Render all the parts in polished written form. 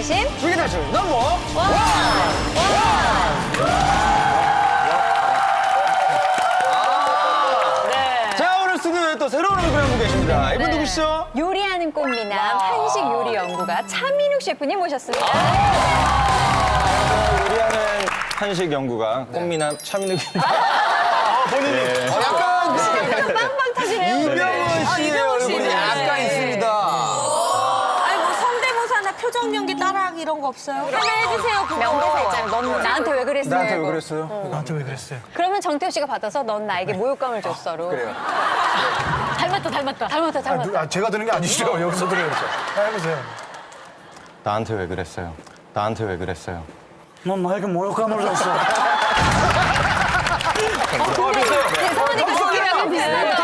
호기심 주기다시 넘버 원! 자, 오늘 스튜디오에 또 새로운 얼굴 한 분 계십니다. 이분 누구시죠? 요리하는 꽃미남 한식 요리 연구가 차민욱 셰프님 모셨습니다. 요리하는 한식 연구가 꽃미남 차민욱입니다. 본인이 약간 빵빵 터지네요. 이병헌 씨의 얼굴이 약간 있습니다. 아니 뭐 성대모사나 표정 연기 따라하기 이런 거 없어요? 하나 해주세요 그거. 명대사 있잖아요. 넌 나한테 왜 그랬어요? 나한테 왜 이거. 그랬어요? 나한테 왜 그랬어요? 그러면 정태호 씨가 받아서 넌 나에게 모욕감을 줬어로. 그래요. 닮았다. 제가 드는 게 아니시죠? 여기서 들어야죠. 해보세요. 나한테 왜 그랬어요? 나한테 왜 그랬어요? 넌 나에게 모욕감을 줬어. 죄송하니까 느낌이 비슷하다.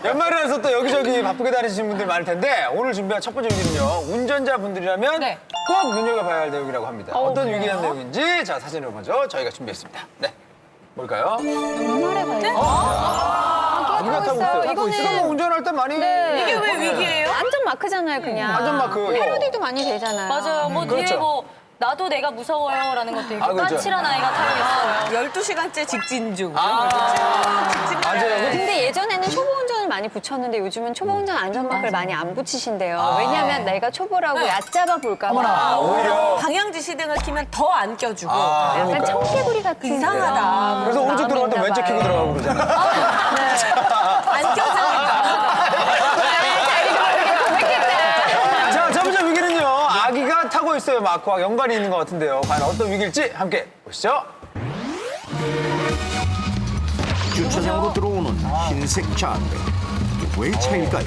연말이라서 또 여기저기 바쁘게 다니시는 분들 많을 텐데 오늘 준비한 첫 번째 위기는요. 운전자분들이라면 꼭 눈여겨봐야 할 내용이라고 합니다. 어떤 위기한 내용인지 자 사진으로 먼저 저희가 준비했습니다. 네, 뭘까요? 연말에 가요. 아기가 타고 있어요. 이거 뭐 운전할 때 많이 이게 왜 위기예요? 안전 마크잖아요, 그냥. 안전 마크. 패러디도 많이 되잖아요. 맞아요. 뭐 그렇죠. 뒤에 뭐 나도 내가 무서워요라는 것도 있고 그렇죠. 까칠한 아이가 타고 있어요. 12시간째 직진 중. 맞아요. 근데 예전에는 초보 운전을 많이 붙였는데 요즘은 초보 운전 안전마크를 많이 안 붙이신대요. 왜냐하면 내가 초보라고 얕잡아 볼까 봐. 오히려 방향지 시등을 키면 더 안 껴주고. 약간 그러니까요. 청개구리 같은. 이상하다. 그래서 오른쪽 들어갈 때 왼쪽 켜고 들어가고 그러잖아요. 안 껴주니까. 자, 첫 번째 위기는요. 아기가 타고 있어요. 마크와 연관이 있는 것 같은데요. 과연 어떤 위기일지 함께 보시죠. 주차장으로 들어오는 흰색 차. 왜 차일까요?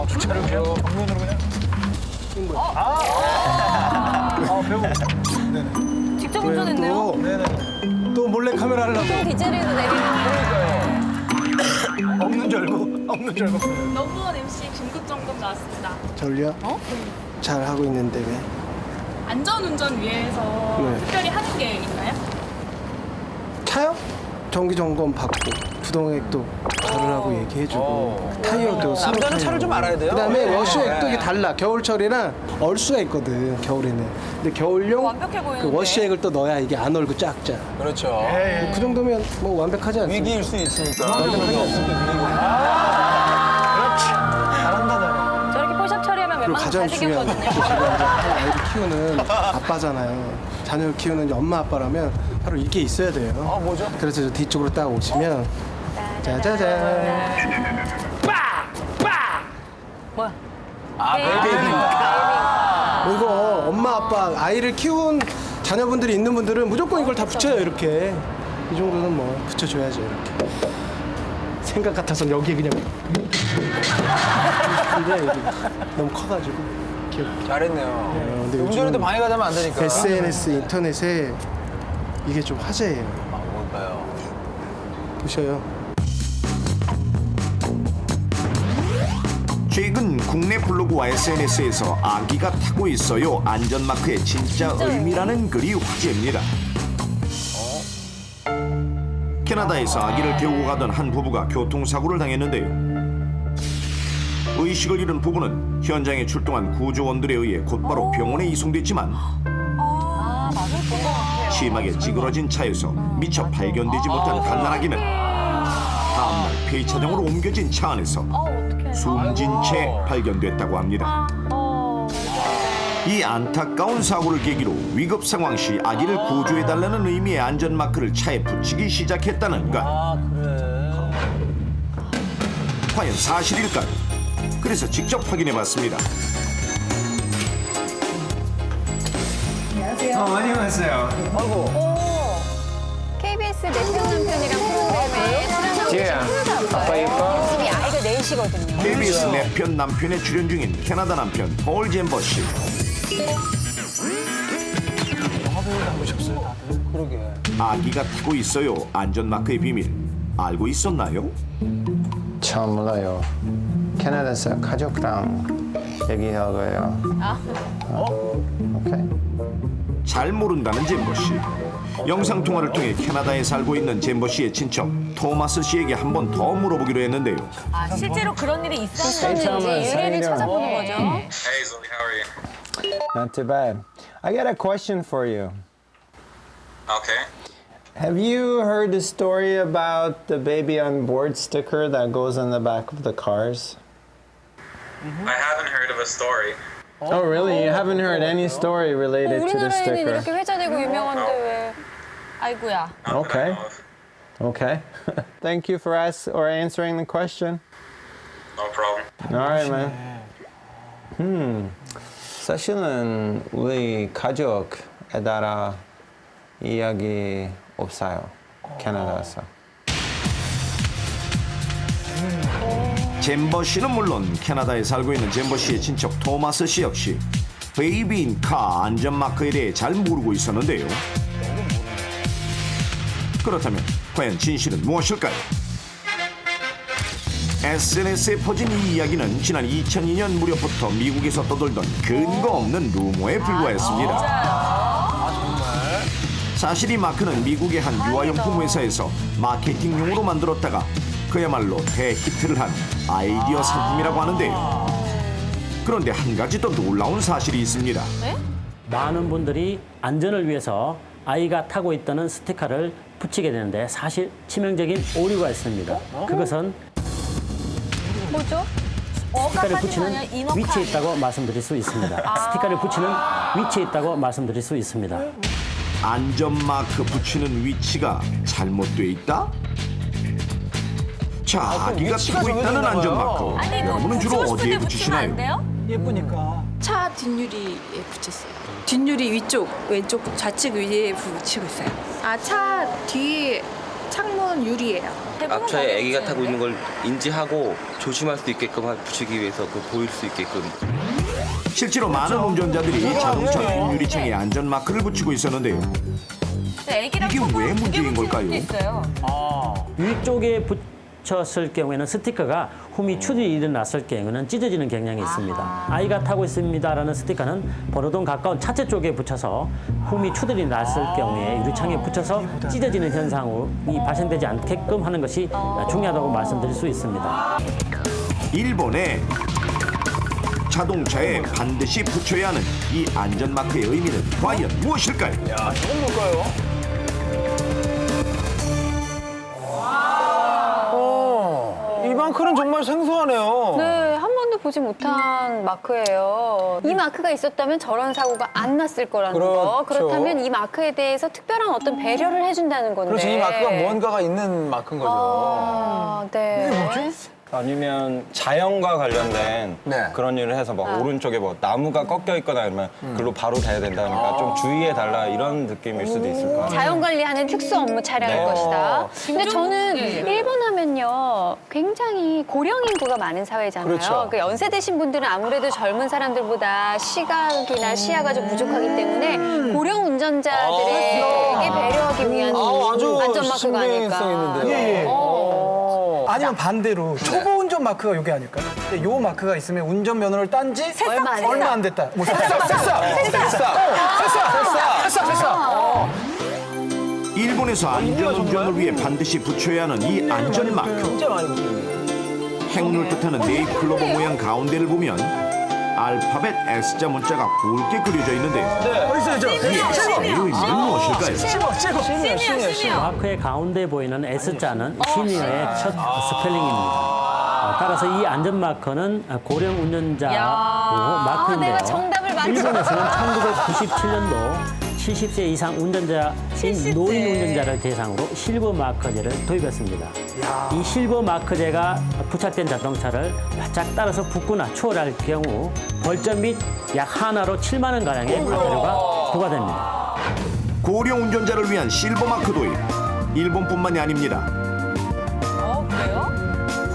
주차를 그냥 정면으로 그냥. 직접 운전했네요. 또 몰래 카메라 하려고 뒷자리에서 내리는 없는 줄 알고 넘버원 MC 긴급점검 나왔습니다. 저를요? 잘 하고 있는데 왜? 안전운전 위해서 네. 특별히 하는 게 있나요? 차요? 정기 점검 받고 부동액도 다르라고 얘기해주고 타이어도 스로 남자는 차를 좀 알아야 돼요. 그다음에 네. 워시액도 이게 달라. 겨울철이랑 얼수가 있거든. 겨울에는. 근데 겨울용 완벽해 보이는데. 그 워시액을 또 넣어야 이게 안 얼고 쫙쫙. 그렇죠. 그 정도면 뭐 완벽하지 않습니까? 위기일 수 있으니까. 완벽하지 않습니까? 저렇게 포샵 처리하면 그리고 웬만하면 가장 중요한 게 잘생겼거든요. 제가 이제 아이를 키우는 아빠잖아요. 자녀를 키우는 이제 엄마 아빠라면 바로 이게 있어야 돼요. 뭐죠? 그래서 저 뒤쪽으로 딱 오시면 짜자잔. 뭐 이거 엄마 아빠 아이를 키운 자녀분들이 있는 분들은 무조건 이걸 다 붙여요 이렇게. 이 정도는 뭐 붙여줘야죠 이렇게. 생각 같아서 여기에 그냥. 근데 이게 너무 커가지고 기억. 잘했네요. 근데 운전에도 요즘은 방해가 되면 안 되니까. SNS 인터넷에 이게 좀 화제예요. 뭘까요? 보셔요. 최근 국내 블로그와 SNS에서 아기가 타고 있어요 안전마크의 진짜 의미라는 글이 화제입니다. 캐나다에서 아기를 태우고 가던 한 부부가 교통사고를 당했는데요. 의식을 잃은 부부는 현장에 출동한 구조원들에 의해 곧바로 병원에 이송됐지만 심하게 찌그러진 차에서 미처 발견되지 못한 갓난아기는 다음날 폐차장으로 옮겨진 차 안에서 숨진 채 발견됐다고 합니다. 이 안타까운 사고를 계기로 위급 상황 시 아기를 구조해달라는 의미의 안전마크를 차에 붙이기 시작했다는 것. 과연 사실일까요? 그래서 직접 확인해봤습니다. 안녕하세요. KBS 내편 남편이랑 프로그램에 출연하고 아빠 예뻐? 집이 아이가 넷이거든요. KBS 내 편 남편에 출연 중인 캐나다 남편 폴 잼버 씨. 그러게. 아기가 타고 있어요. 안전마크의 비밀 알고 있었나요? 처음 몰라요. 캐나다에서 가족랑 얘기하고요. 오케이. 잘 모른다는 잼버 씨. 영상 통화를 통해 캐나다에 살고 있는 젠버 씨의 친척 토마스 씨에게 한 번 더 물어보기로 했는데요. 아, 실제로 그런 일이 있었는지 유래를 찾아보는 거죠. Not too bad. I got a question for you. Okay. Have you heard the story about the baby on board sticker that goes on the back of the cars? I haven't heard of a story. Oh, really? You haven't heard any story related to the 우리나라에는 이렇게 sticker? 회자되고 유명한데 왜? 아이고야. Not that I Okay. know of. Okay. Thank you for answering the question. No problem. All right, man. 사실은 우리 가족에 따라 이야기 없어요. 캐나다에서. 젠버 씨는 물론 캐나다에 살고 있는 젠버 씨의 친척 토마스 씨 역시 베이비인 카 안전마크에 대해 잘 모르고 있었는데요. 그렇다면 과연 진실은 무엇일까요? SNS에 퍼진 이 이야기는 지난 2002년 무렵부터 미국에서 떠돌던 근거 없는 루머에 불과했습니다. 사실 이 마크는 미국의 한 유아용품 회사에서 마케팅용으로 만들었다가 그야말로 대히트를 한 아이디어 상품이라고 하는데요. 그런데 한 가지 더 놀라운 사실이 있습니다. 많은 분들이 안전을 위해서 아이가 타고 있다는 스티커를 붙이게 되는데 사실 치명적인 오류가 있습니다. 그것은 뭐죠? 스티커를 붙이는 위치에 있다고 말씀드릴 수 있습니다. 스티커를 붙이는 위치에 있다고 말씀드릴 수 있습니다. 안전마크 붙이는 위치가 잘못돼 있다? 자, 아기가 타고 있다는 안전마크. 여러분은 주로 어디에 붙이시나요? 예쁘니까. 차 뒷유리에 붙였어요. 뒷유리 위쪽, 왼쪽 좌측 위에 붙이고 있어요. 아, 차 뒤 창문 유리예요. 앞차에 아기가 타고 있는 걸 인지하고 조심할 수 있게끔 붙이기 위해서 보일 수 있게끔. 실제로 많은 운전자들이 자동차 뒷유리창에 안전마크를 붙이고 있었는데요. 이게 왜 문제인 걸까요? 위쪽에 붙였을 경우에는 스티커가 흠이 추들이 일어났을 경우에는 찢어지는 경향이 있습니다. 아이가 타고 있습니다라는 스티커는 번호등 가까운 차체 쪽에 붙여서 흠이 추들이 났을 경우에 유리창에 붙여서 찢어지는 현상이 발생되지 않게끔 하는 것이 중요하다고 말씀드릴 수 있습니다. 일본의 자동차에 반드시 붙여야 하는 이 안전마크의 의미는 과연 무엇일까요? 야, 저건 뭘까요? 이 마크는 정말 생소하네요. 네, 한 번도 보지 못한 마크예요. 이 마크가 있었다면 저런 사고가 안 났을 거라는 거. 그렇죠. 그렇다면 이 마크에 대해서 특별한 어떤 배려를 해준다는 건데. 그렇죠. 이 마크가 뭔가가 있는 마크인 거죠. 아, 네. 이게 뭐지? 아니면 자연과 관련된 그런 일을 해서 막 오른쪽에 뭐 나무가 꺾여 있거나 이러면 글로 바로 대야 된다니까 좀 주의해 달라 이런 느낌일 수도 있을 것 같아요. 자연 관리하는 특수 업무 차량일 네. 것이다. 근데 저는 일본 하면요 굉장히 고령 인구가 많은 사회잖아요. 그렇죠. 그 연세 드신 분들은 아무래도 젊은 사람들보다 시각이나 시야가 좀 부족하기 때문에 고령 운전자들에게 배려하기 위한 아주 안전마크가 신빙성 아닐까. 있는데요. 아니면 반대로 초보 운전 마크가 이게 아닐까요? 근데 요 마크가 있으면 운전 면허를 딴 지 얼마 안 됐다. 뭐 일본에서 안전운전을 위해 반드시 붙여야 하는 이 안전마크. 진짜 많이 붙여요. 행운을 뜻하는 네잎클로버 모양 가운데를 보면 알파벳 S자 문자가 굵게 그려져 있는데요. 이 S의 의미는 무엇일까요? 마크의 가운데 보이는 S자는 시니어의 첫 스펠링입니다. 따라서 이 안전마크는 고령 운전자 마크인데요. 내가 정답을 맞췄어. 일본에서는 1997년도 70세 이상 운전자인 노인 운전자를 대상으로 실버 마크제를 도입했습니다. 이 실버 마크제가 부착된 자동차를 바짝 따라서 붓거나 추월할 경우 벌점 및 약 하나로 7만 원 가량의 과태료가 부과됩니다. 고령 운전자를 위한 실버 마크 도입. 일본뿐만이 아닙니다. 그래요?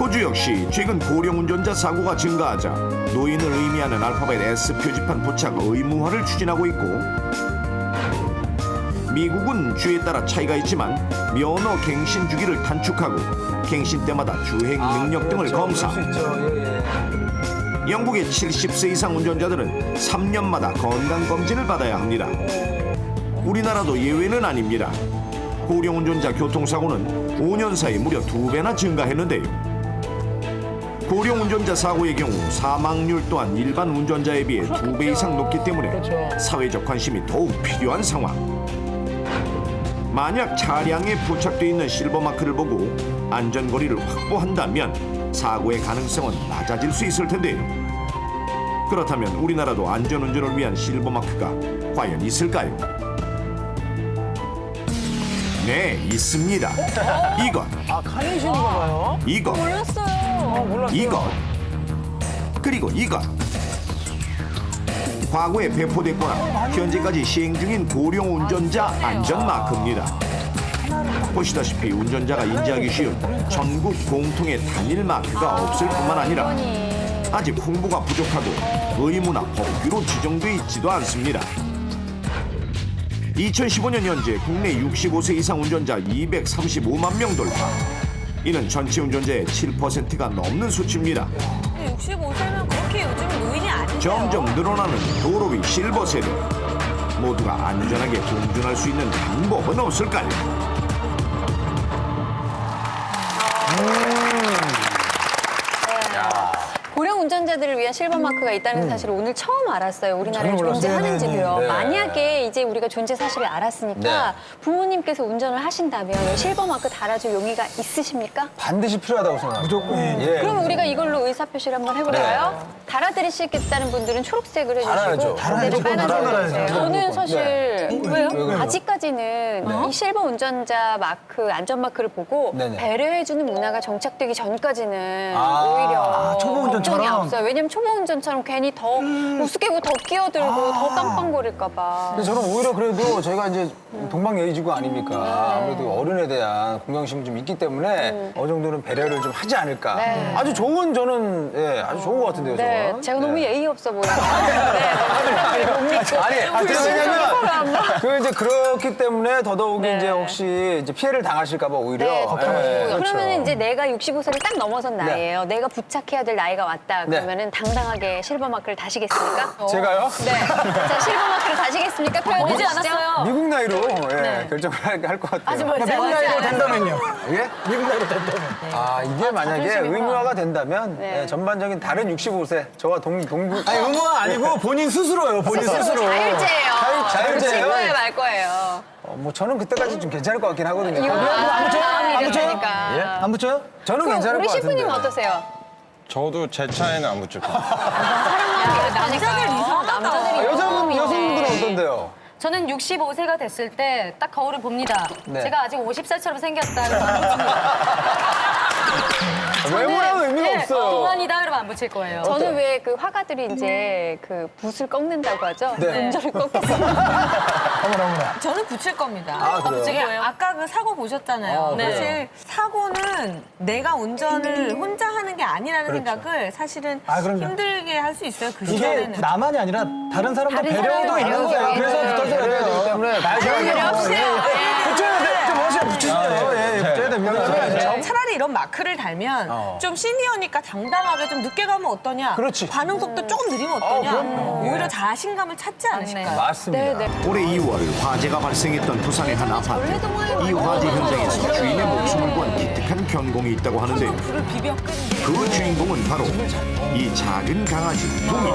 호주 역시 최근 고령 운전자 사고가 증가하자 노인을 의미하는 알파벳 S 표지판 부착 의무화를 추진하고 있고, 미국은 주에 따라 차이가 있지만 면허 갱신 주기를 단축하고 갱신 때마다 주행 능력 등을 검사. 영국의 70세 이상 운전자들은 3년마다 건강검진을 받아야 합니다. 우리나라도 예외는 아닙니다. 고령 운전자 교통사고는 5년 사이 무려 2배나 증가했는데요. 고령 운전자 사고의 경우 사망률 또한 일반 운전자에 비해 2배 이상 높기 때문에 사회적 관심이 더욱 필요한 상황. 만약 차량에 부착돼 있는 실버마크를 보고 안전거리를 확보한다면 사고의 가능성은 낮아질 수 있을 텐데요. 그렇다면 우리나라도 안전운전을 위한 실버마크가 과연 있을까요? 네, 있습니다. 이것, 카네이션인가 봐요. 이것, 몰랐어요. 이것, 그리고 이것. 과거에 배포됐거나 현재까지 시행 중인 고령 운전자 안전마크입니다. 보시다시피 운전자가 인지하기 쉬운 전국 공통의 단일 마크가 없을 뿐만 아니라 아직 홍보가 부족하고 의무나 법규로 지정돼 있지도 않습니다. 2015년 현재 국내 65세 이상 운전자 235만 명 돌파. 이는 전체 운전자의 7%가 넘는 수치입니다. 65세면 그렇게 요즘 노인이 아니죠. 점점 늘어나는 도로 위 실버 세대. 모두가 안전하게 운전할 수 있는 방법은 없을까요? 고령 운전자들을 위한 실버 마크가 있다는 사실을 오늘 처음 알았어요. 우리나라에 저는 몰랐어요. 존재하는지도요. 네. 만약에 이제 우리가 존재 사실을 알았으니까 네. 부모님께서 운전을 하신다면 실버 마크 달아줄 용의가 있으십니까? 반드시 필요하다고 생각합니다. 무조건. 예. 그럼 우리가 이걸로 의사표시를 한번 해볼까요? 달아드리시겠다는 분들은 초록색을 해주시고 달아야죠. 반대로 달아야죠. 빨간색을 달아야죠. 해주세요. 저는 사실 네. 왜요? 왜 그래요? 아직까지는 이 실버 운전자 마크, 안전 마크를 보고 네네. 배려해주는 문화가 정착되기 전까지는 아, 오히려 초보 운전처럼? 걱정이 없어요. 왜냐면 초보 운전처럼 괜히 더 우습게 더 끼어들고 더 깜빵거릴까 봐. 근데 저는 오히려 그래도 저희가 이제 동방예의지구 아닙니까? 아무래도 어른에 대한 공경심이 좀 있기 때문에 어느 정도는 배려를 좀 하지 않을까. 네. 아주 좋은 저는 아주 좋은 것 같은데요. 네, 저는. 제가 너무 예의 없어 보여요. 아니, 왜냐면 그 이제 그렇기 때문에 더더욱이 이제 혹시 이제 피해를 당하실까봐 오히려. 네, 그렇죠. 그러면 이제 내가 65세를 딱 넘어선 나이예요. 내가 부착해야 될 나이가 왔다. 네. 그러면은 당당하게 실버 마크를 다시겠습니까? 제가요? 네. 자, 실버 마크를 다시겠습니까? 표현해 되지 주시죠. 않았어요. 미국 나이로 결정을 할 것 같아요. 아직 멀지 미국 않았어요. 나이로 된다면요. 예? 미국 나이로 된다면. 아, 이게 만약에 자존심이구나. 의무화가 된다면 네. 전반적인 다른 65세, 저와 동급. 아니, 의무가 아니고 본인 스스로요, 본인 스스로. 자율제예요. 자율제예요? 질 거예요, 말 거예요. 뭐 저는 그때까지 좀 괜찮을 것 같긴 하거든요. 이거 안 붙여요? 안 붙여요? 이러니까. 안 붙여요? 저는 그럼 괜찮을 우리 것 같은데. 셰프님 어떠세요? 저도 제 차에는 안 붙일 거예요. 남자들 이상하다. 여성분들은 어떤데요? 저는 65세가 됐을 때 딱 거울을 봅니다. 네. 제가 아직 50살처럼 생겼다 그러면 안 붙입니다. 외모랑은 의미가 네, 없어요. 동안이다 그러면 안 붙일 거예요. 저는 왜 그 화가들이 이제 그 붓을 꺾는다고 하죠? 네. 운전을 꺾겠습니다. 저는 붙일 겁니다. 아, 그래요? 붙일 거예요. 아까 그 사고 보셨잖아요. 아, 그래요? 사실 사고는 내가 운전을 혼자 하는 게 아니라는 그렇죠. 생각을 사실은 아, 그럼요. 힘들게 할 수 있어요. 그 이게 시절에는. 나만이 아니라 다른 사람도 다른 배려도 사람이 있는 거예요. 배려도 그래서 있는 붙어줘야 그래야 되기 돼요. 때문에 배려 없어요. 붙여야 돼. 좀 멋있게 붙이세요. 예, 붙여야 됩니다. 차라리 이런 마크를 달면 좀 시니어니까 당당하게 좀 늦게 가면 어떠냐. 그렇지. 반응 속도 조금 느리면 어떠냐. 그럼요. 오히려 자신감을 찾지 않으실까요? 맞습니다. 네, 네. 올해 2월 화재가 발생했던 부산의 한 아파트. 이 화재 현장에서 주인의 목숨을 구한 기특한 경공이 있다고 하는데요. 불을 비벼 끈 게. 그 주인공은 바로 이 작은 강아지 동이.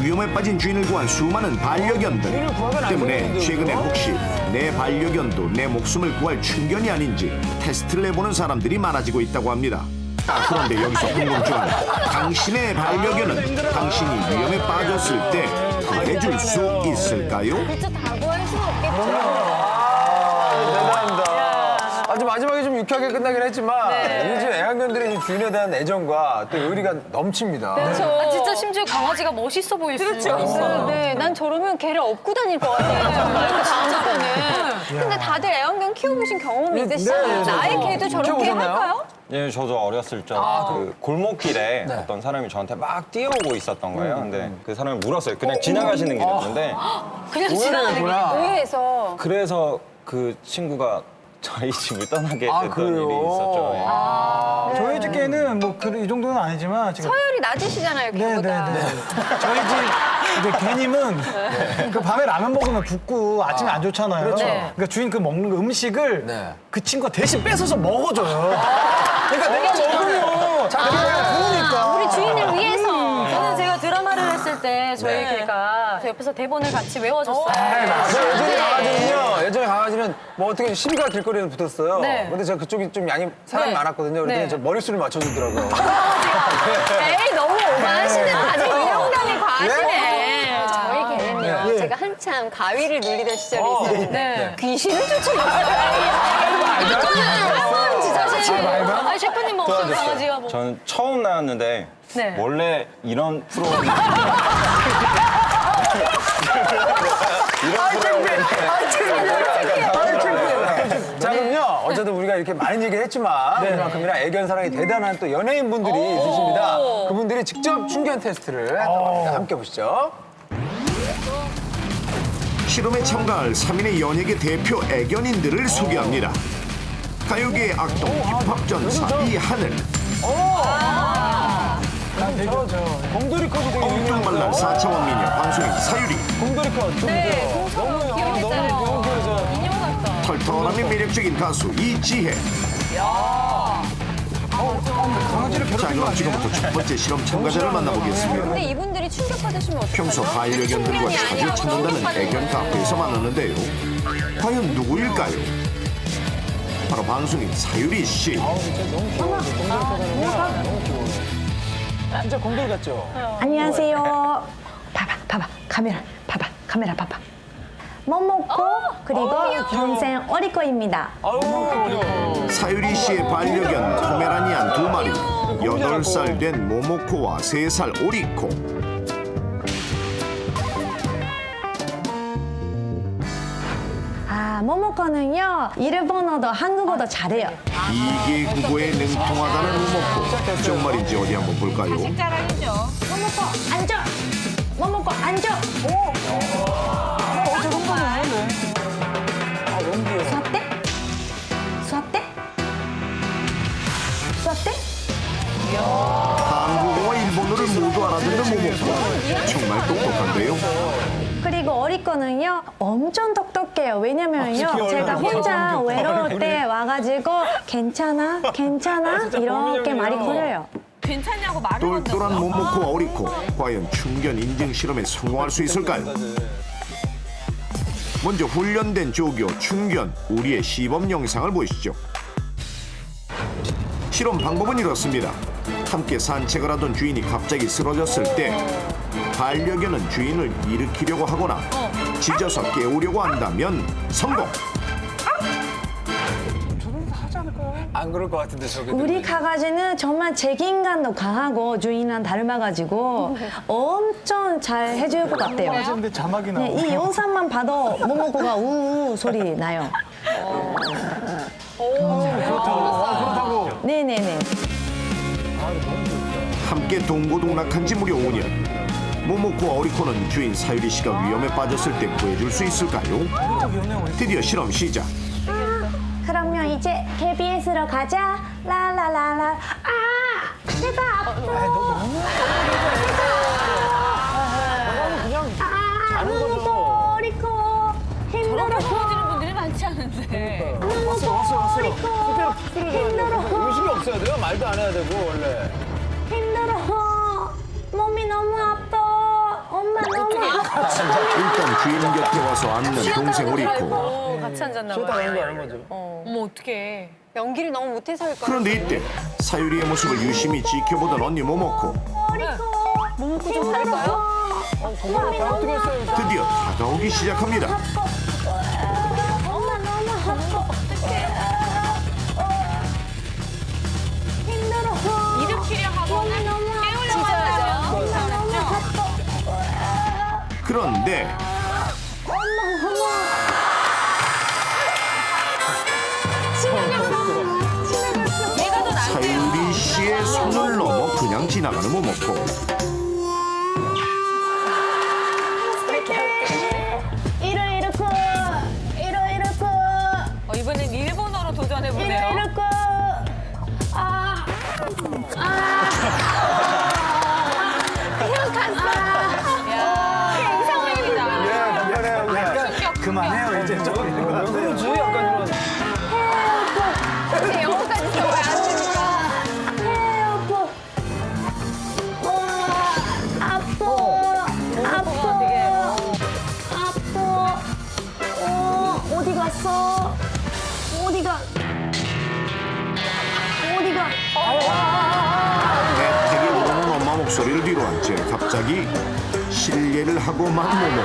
위험에 빠진 주인을 구한 수많은 반려견들 때문에 최근에 혹시 내 반려견도 내 목숨을 구할 충견이 아닌지 테스트를 해보는 사람들이 많아지고 있다고 합니다. 그런데 여기서 궁금증은 당신의 반려견은 당신이 위험에 빠졌을 때 구해줄 수 있을까요? 그렇죠. 다 구할 수는 없겠죠. 대단합니다. 아주 마지막에 좀 유쾌하게 끝나긴 했지만 요즘 애완견들의 이 주인에 대한 애정과 또 의리가 넘칩니다. 아, 진짜 심지어 강아지가 멋있어 보일 수 있어요. 네, 난 저러면 개를 업고 다닐 것 같아요. 정말 그 다음부터는. 근데 다들 애완견 키워보신 경험이 있으시잖아요. 나의 개도 저렇게 키워보셨나요? 할까요? 예, 저도 어렸을 적 그 골목길에 어떤 사람이 저한테 막 뛰어오고 있었던 거예요. 근데 그 사람이 물었어요. 그냥 지나가시는 길이었는데 그냥 지나가는 게 의외에서. 그래서 그 친구가 저희 집을 떠나게 됐던 그래요? 일이 있었죠. 예. 저희 집 개는 뭐 이 정도는 아니지만 지금 서열이 낮으시잖아요, 개보다. 네네네. 저희 집 근데 개님은 그 밤에 라면 먹으면 붓고 아침에 안 좋잖아요. 그렇죠. 그러니까 주인 그 먹는 그 음식을 네. 그 친구가 대신 뺏어서 먹어줘요. 그러니까 내가 먹으면 자꾸 부으니까. 우리 주인을 위해서. 저는 제가 드라마를 했을 때 저희 개가 저 옆에서 대본을 같이 외워줬어요. 맞아요. 예전에 강아지는 뭐 어떻게 시비가 길거리에서 붙었어요. 네. 근데 제가 그쪽이 좀 사람이 많았거든요. 그랬더니 네. 저 머릿수를 맞춰주더라고요. 에이, 너무 오버하시네. 아직 위험감이 과하시네. 저희 개는요. 네. 제가 한참 가위를 눌리던 시절이 있었는데 네. 귀신을 쫓아냈어요. 이거는 진짜 아니, 셰프님 뭐 어떤 강아지가 뭐. 저는 처음 나왔는데 네. 원래 이런 프로그램 자, 그럼요. 어쨌든 우리가 이렇게 많은 얘기를 했지만 그만큼이나 애견 사랑이 대단한 또 연예인분들이 있으십니다. 그분들이 직접 충견 테스트를 했다고 합니다. 함께 보시죠. 실험에 참가할 3인의 연예계 대표 애견인들을 소개합니다. 가요계의 악동 힙합 전사 이하늘, 곰돌이 컷이 되게 엉뚱말랄 4차원 미녀 방송인 사유리, 곰돌이 컷. 네, 너무 귀여웠어요. 인형 같다. 털털함이 매력적인 가수 이지혜. 자, 그럼 지금부터 첫 번째 실험 참가자를 만나보겠습니다. 근데 이분들이 충격받으시면 어떡하죠? 평소 반려견들과 자주 찾는다는 애견 카페에서 만났는데요. 과연 누구일까요? 바로 방송인 사유리 씨. 진짜 곰돌이 같죠? 안녕하세요. 봐봐, 카메라 봐봐. 모모코 그리고 동생 어리코입니다. 사유리 씨의 반려견 포메라니안 2마리, 8살 된 모모코와 3살 오리코. 모모코는요 일본어도 한국어도 잘해요. 이게 국어에 능통하다는 모모코. 정말인지 어디 한번 볼까요? 자랑이죠. 모모코 앉아. 수업대? 한국어와 일본어를 모두 알아듣는 모모코. 정말 똑똑한데요. 그리고 어리코는요 엄청 똑똑해요. 왜냐면요 제가 혼자 외로울 때 와가지고 괜찮아 이렇게 말이 걸려요. 괜찮냐고 말을 건네요. 똘똘한 모모코와 오리코. 과연 충견 인증 실험에 성공할 수 있을까요? 먼저 훈련된 조교 충견 우리의 시범 영상을 보시죠. 실험 방법은 이렇습니다. 함께 산책을 하던 주인이 갑자기 쓰러졌을 때 반려견은 주인을 일으키려고 하거나 짖어서 깨우려고 한다면 성공! 안 그럴 것 같은데 저게. 우리 강아지는 정말 책임감도 강하고 주인이랑 닮아가지고 엄청 잘 해줄 것 같아요. 근데 자막이 나와. 네, 이 영상만 봐도 모모코가 우우 소리 나요. 그렇다고. 네네네. 함께 동고동락한 지 무려 5년. 모모코와 오리코는 주인 사유리 씨가 위험에 빠졌을 때 구해줄 수 있을까요? 드디어 실험 시작. 그러면 이제 KBS로 가자. 라라라라. 내가 아파. 모모코, 오리코 힘들어. 보여주는 분들이 많지 않은데. 왔어. 오리코 힘들어. 음식이 없어야 돼요. 말도 안 해야 되고 원래. 힘들어. 몸이 너무 아파. 엄마 너무 아파. 일단 주인 곁에 와서 앉는 동생 오리코. 같이 앉았나 쉬었다 봐요. 가는 거 아는 거죠. 어머, 어떡해. 연기를 너무 못해서일 거예요. 그런데 이때 사유리의 모습을 유심히 지켜보던 언니 모모코. 모모코 좀 다를까요? 드디어 다가오기 시작합니다. 엄마 너무 아파. 힘들어. 일으키려 하거나 깨우려고 한다면 괜찮죠? 그런데 사유리 씨의 손을 넘어 그냥 지나가는 모모코. 이번엔 일본어로 도전해보네요. 그냥 갔어. 어디가? 애타게 부르는 엄마 목소리를 뒤로 한 채 갑자기 실례를 하고 맘먹고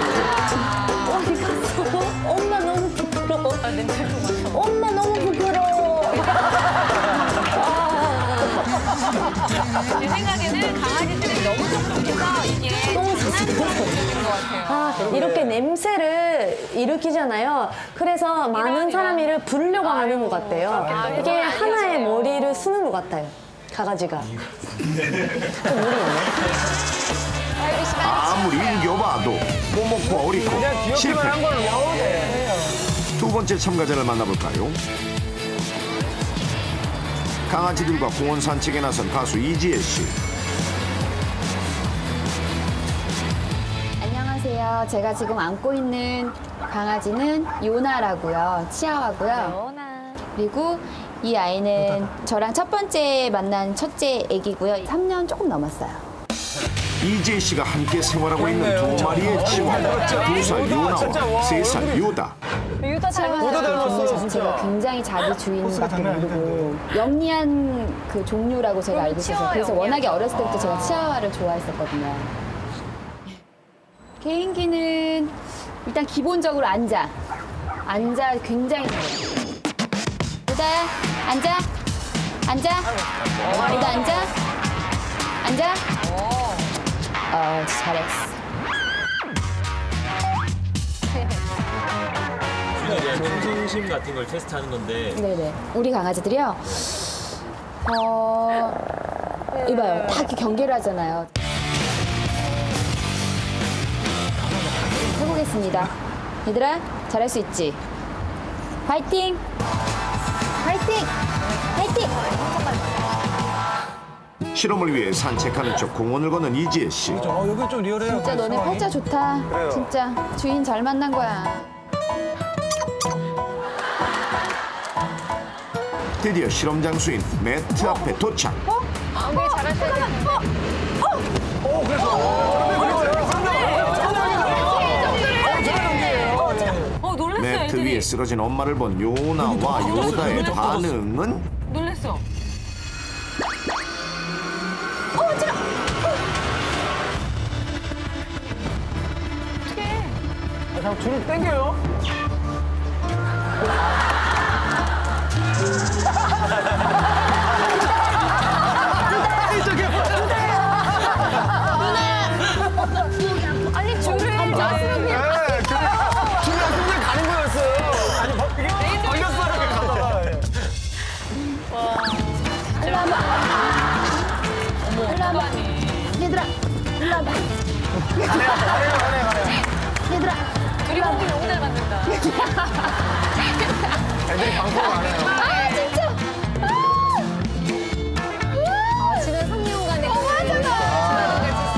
어디 갔어? 엄마 너무 부끄러워. 엄마 너무 부끄러워. 제 생각에는 강아지들이 너무 똑똑해서 이게 너무 장난감이 것 같아요. 아, 이렇게 냄새를 일으키잖아요. 그래서 많은 사람이 이를 부르려고 하는 것 같아요. 이게 하나의 머리를 쓰는 것 같아요. 강아지가. 아무리 이겨봐도 꼬먹고 어리고 실패. 두 번째 참가자를 만나볼까요? 강아지들과 공원 산책에 나선 가수 이지혜 씨. 안녕하세요. 제가 지금 안고 있는 강아지는 요나라고요. 치아와고요. 그리고 이 아이는 저랑 첫 번째 만난 첫째 애기고요. 3년 조금 넘었어요. 이지혜 씨가 함께 생활하고 있는 두 마리의 치와와 2살 요나와 3살 요다. 유다 닮았어. 제가 굉장히 자기 주인밖에 모르고 영리한 그 종류라고 제가 알고 있어서 그래서 워낙에 어렸을 때부터 제가 치아와를 좋아했었거든요. 개인기는 일단 기본적으로 앉아 굉장히 잘해요. 유다야 앉아 유다 앉아 잘했어. 충성심 같은 걸 테스트하는 건데. 네네. 우리 강아지들이요. 이봐요. 다 이렇게 경계를 하잖아요. 해보겠습니다. 얘들아, 잘할 수 있지? 화이팅! 화이팅! 화이팅! 실험을 위해 산책하는 척 공원을 걷는 이지혜 씨. 여기 좀 리얼해요. 진짜 너네 팔자 좋다. 그래요. 진짜 주인 잘 만난 거야. 드디어 실험 장소인 매트 앞에 도착. 우리 잘할 때. 매트 위에 쓰러진 엄마를 본 요나와 요다의 반응은? 놀랬어. 그냥 줄을 당겨요. 아니 줄을 놨으면 그냥 줄이 없으면 가는 거였어요. 아니 이게 걸렸어요. 이렇게 가다가. 일로 와봐. 일로 와봐. 얘들아, 일로 와봐. 얘들아. 둘이 먹으면 너무 잘 맞는다. 애들이 방송 안 해요. 진짜. 지난 3년간의 같이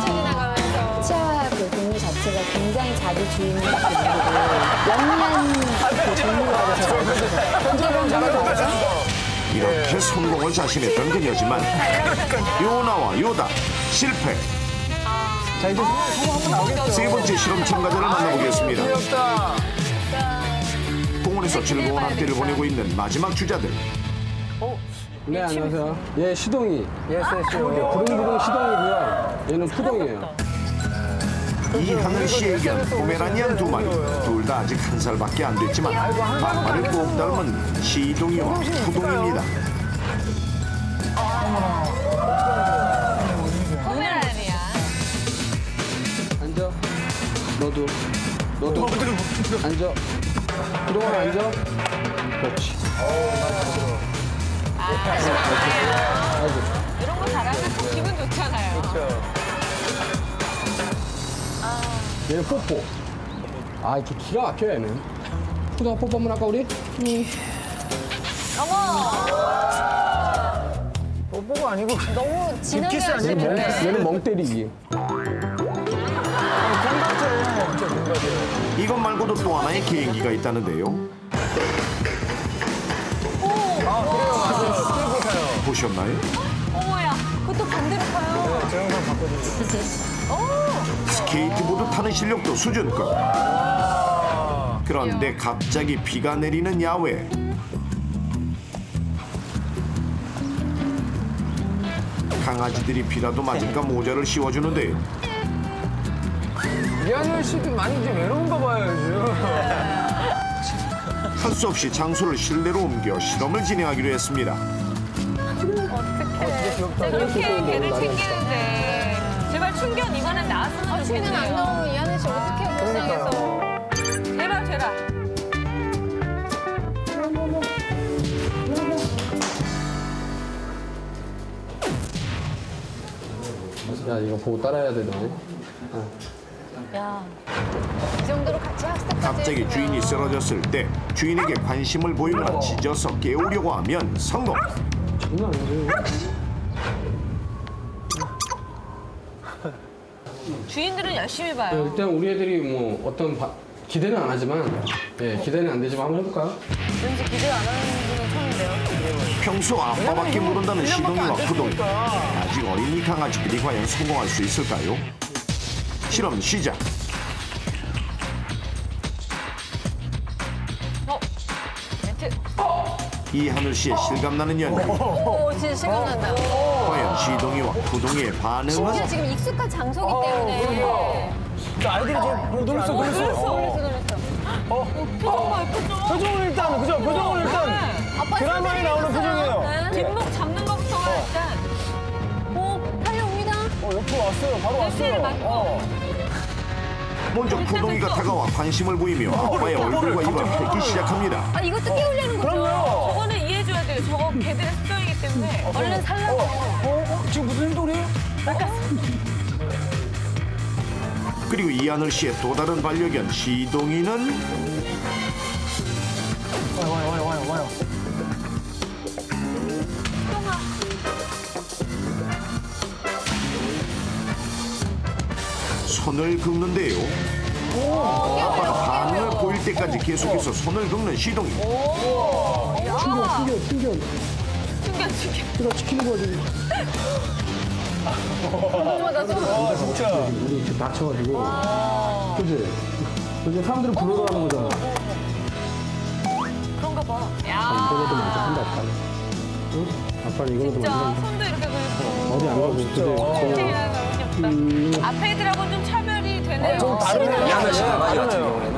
스쳐 나가면서 치아와 그 동물 자체가 굉장히 자기 주인밖에 모르고 영리한 그 종류라고 제가 알고 이렇게 성공을 자신했던 그녀지만 요나와 요다 실패. 자, 이제 성공 한번 나오겠죠. 세 번째 실험 참가자를 만나보겠습니다. 귀엽다. 공원에서 즐거운 학대를 보내고 있는 마지막 주자들. 네, 안녕하세요. 얘 시동이. 부릉부릉 시동이고요. 얘는 푸동이에요. 이하늘 씨에겐 포메라니안 두 마리. 둘 다 아직 1살밖에 안 됐지만 반말을 꼭 닮은 시동이와 푸동입니다. 포메라니안. 앉아. 너도 앉아. 그동안 앉아. 그렇지. 이런 거 잘하면 참 기분 좋잖아요. 얘는 뽀뽀. 아, 이렇게 기가 막혀 얘는. 푸동아 뽀뽀 한번 할까 우리? 뽀뽀가 아니고 너무 진하게 키스 하시는데. 얘는 멍 때리기. 이것 말고도 또 하나의 개인기가 있다는데요. 보셨나요? 어머야, 그것도 반대로 가요. 저 영상 봤거든요. 스케이트보드 타는 실력도 수준급. 그런데 갑자기 비가 내리는 야외. 강아지들이 비라도 맞을까 모자를 씌워주는데 이하늘 씨도 많이 좀 외로운가 봐요, 요즘. 할 수 없이 장소를 실내로 옮겨 실험을 진행하기로 했습니다. 그렇게 걔를 챙기는데 제발 충견 이번엔 나왔으면 좋겠네요. 충견 안 나오면 이하늘 씨 어떡해, 불쌍해서. 제발 되라. 야 이거 보고 따라해야 돼 너. 야, 이 정도로 같이 학습까지 갑자기 했으면. 주인이 쓰러졌을 때 주인에게 관심을 보이거나 짖어서 깨우려고 하면 성공. 장난 아니지. 주인들은 열심히 봐요. 일단 우리 애들이 뭐 어떤 기대는 안 하지만 기대는 안 되지만 한번 해볼까요? 왠지 기대 안 하는 분은 처음인데요. 평소 아빠밖에 모른다는 시동이와 구동이 아직 어린 이 강아지들이 과연 성공할 수 있을까요? 실험 시작. 이하늘 씨의 실감나는 연기. 오, 진짜 실감난다. 과연 시동이와 구동이의 심지어 반응은? 지금 익숙한 장소기 때문에. 아이들이 좀 놀랬어. 표정은 일단, 그죠? 표정은 일단 드라마에 나오는 표정이에요. 뒷목 잡는 것부터가 일단 달려옵니다. 옆으로 왔어요. 바로 왔어요. 먼저 구동이가 다가와 관심을 보이며 아빠의 얼굴과 입을 핥기 시작합니다. 아, 이것도 깨우려는 거죠? 저거는 이해해줘야 돼요. 저거 걔들의 습성이기 때문에. 얼른 살라고. 지금 무슨 행동이에요? 그리고 이하늘 씨의 또 다른 반려견 시동이는 와요. 손을 긁는데요. 아빠가 반응을 보일 때까지 계속해서 손을 긁는 시동이. 충견. 내가 지키는 거지. 진짜. 우리 지금 다쳐가지고. 그지? 요즘 사람들은 불러가는 거잖아. 그런가 봐. 이거라도 먼저 한다, 아빠는. 응? 아빠는 이거라도 먼저 한다. 손도 이렇게 긁고. 어디 안 가고, 그지? 앞에 애들하고는 좀 차별이 되네요. 좀 다르네요. 이하늘 씨 강아지 같은 경우에는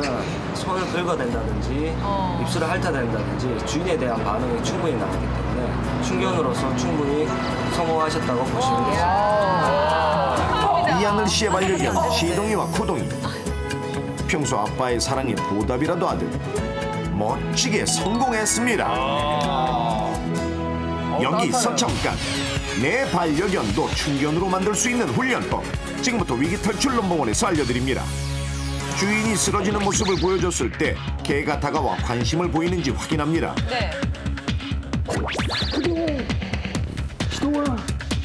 손을 긁어댄다든지 입술을 핥아댄다든지 주인에 대한 반응이 충분히 나오기 때문에 충견으로서 충분히 성공하셨다고 보시면 되겠습니다. 이하늘 씨의 반려견 시동이와 구동이. 평소 아빠의 사랑에 보답이라도 하듯 멋지게 성공했습니다. 여기서 잠깐. 내 반려견도 충견으로 만들 수 있는 훈련법. 지금부터 위기 탈출 넘버원에서 알려드립니다. 주인이 쓰러지는 모습을 보여줬을 때 개가 다가와 관심을 보이는지 확인합니다. 네.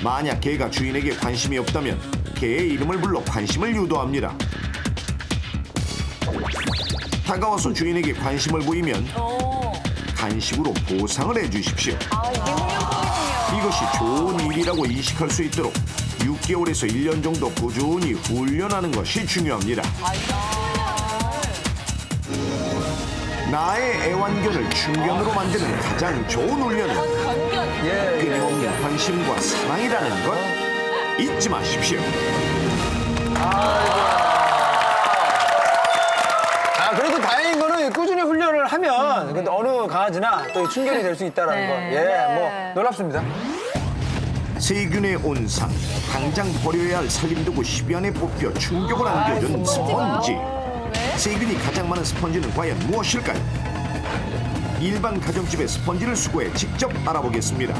만약 개가 주인에게 관심이 없다면 개의 이름을 불러 관심을 유도합니다. 다가와서 주인에게 관심을 보이면 간식으로 보상을 해주십시오. 이것이 좋은 일이라고 인식할 수 있도록 6개월에서 1년 정도 꾸준히 훈련하는 것이 중요합니다. 나의 애완견을 충견으로 만드는 가장 좋은 훈련은 끊임없는 관심과 사랑이라는 것 잊지 마십시오. 그래도 다행인 거는 꾸준히 훈련을 하면 근데 어느 강아지나 또 충견이 될 수 있다는 거. 뭐 놀랍습니다. 세균의 온상, 당장 버려야 할 살림도구 10여 뽑혀 충격을 안겨준 스펀지. 세균이 가장 많은 스펀지는 과연 무엇일까요? 일반 가정집의 스펀지를 수거해 직접 알아보겠습니다.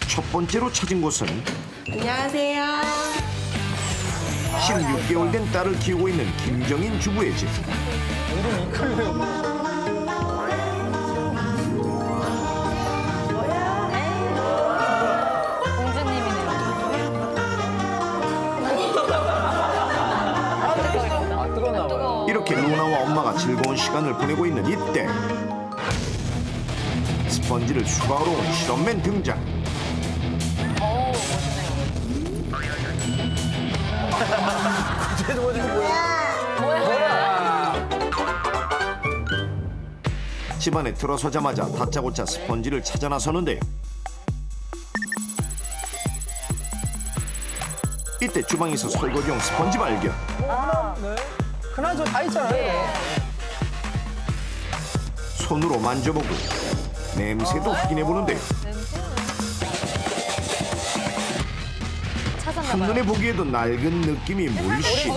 첫 번째로 찾은 곳은 안녕하세요. 16개월 된 딸을 키우고 있는 김정인 주부의 집. 이렇게 루나와 엄마가 즐거운 시간을 보내고 있는 이때 스펀지를 수거하러 온 실험맨 등장. 집안에 들어서자마자 다짜고짜 스펀지를 찾아 나서는데요. 이때 주방에서 설거지용 스펀지 발견. 네. 그나저 다 있잖아요. 손으로 만져보고 냄새도 확인해 보는데요. 한눈에 보기에도 낡은 느낌이 물씬.